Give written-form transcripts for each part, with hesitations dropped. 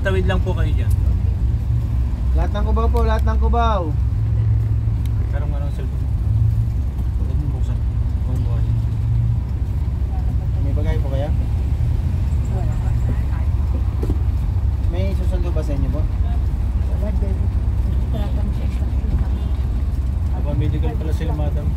Tatawid lang po kayo dyan. Lahat ng Cubao po, lahat ng Cubao. Karong ano ang cellphone mo? Huwag mo buksan. Huwag mo buhay. May bagay po kaya? May susundo ba sa inyo po? Aba, medical pala sila madam.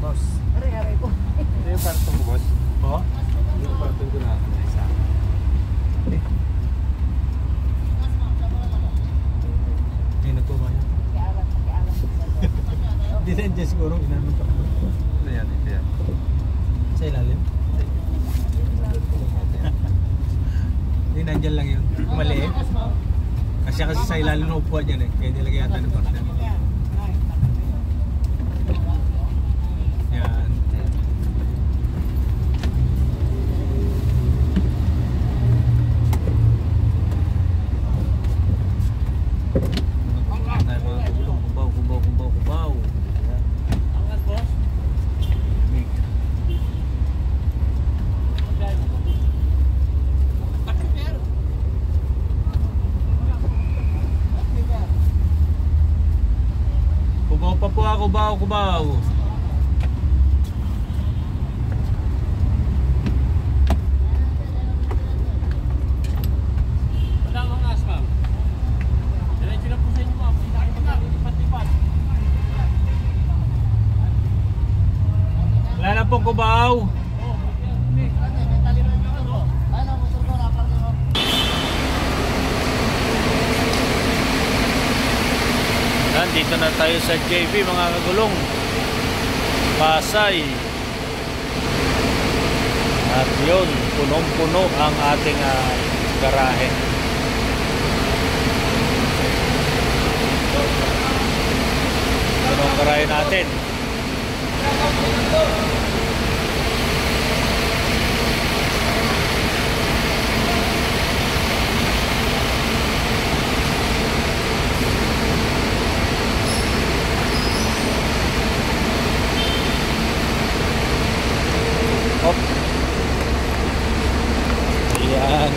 Boss. Aray po. Ito yung partong ko, boss. Oo? Ito yung partong ko na isa. Hindi nagkuha yan. Hindi na dyan siguro. Inanong pa. Ano yan? Ito yan. Sa ilalim? Hindi, nandyan lang yun. Maliit. Kasi sa ilalim na upuan dyan eh. Kaya nilagay yata ng partner. Yan. Tayo mga kagulong. Kubaw, kubaw, kubaw, kubaw. Angat boss? Big. Kubaw pa po ako, kubaw, kubaw. Wala mga asmam. Diretso na po sa inyo ma'am. Hindi na kayo maglipat-lipat. Wala na pong kubaw. Dito na tayo sa JB mga kagulong, Pasay. At yun, punong-puno ang ating garahe. Puno ang garahe natin. Hop. Ayan.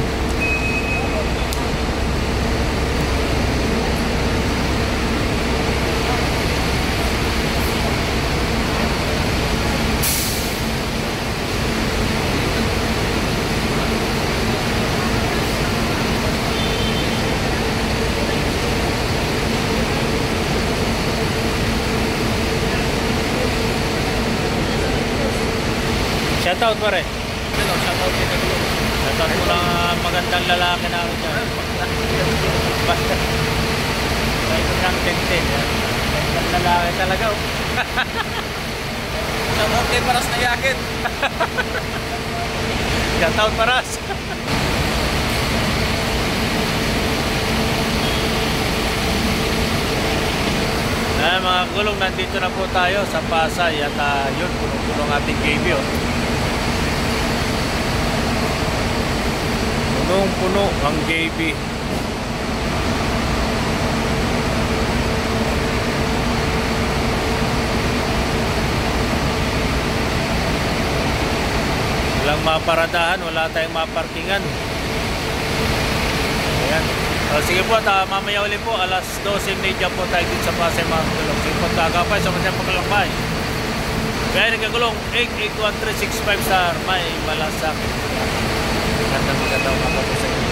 Shoutout pare. Shoutout dito. Shoutout mo lang magandang lalaki na ako dyan. Basta. Ito ng 10-10. Magandang lalaki talaga oh. Shoutout kay Paras na yakit. Shoutout Paras. Mga gulong, nandito na po tayo sa Pasay at yun, punong-punong ating KB oh. Punong-puno ang JB. Walang maparadahan, wala tayong maparkingan. Ayan. Sige po, mamaya ulit po, alas 12:30 po tayo dito sa Pasay mga kagulong. Sige po, kakapay sa masyang paglalakbay. Kaya nagkagulong, 881365 star, may malasakit. Magandang mga po sa inyo.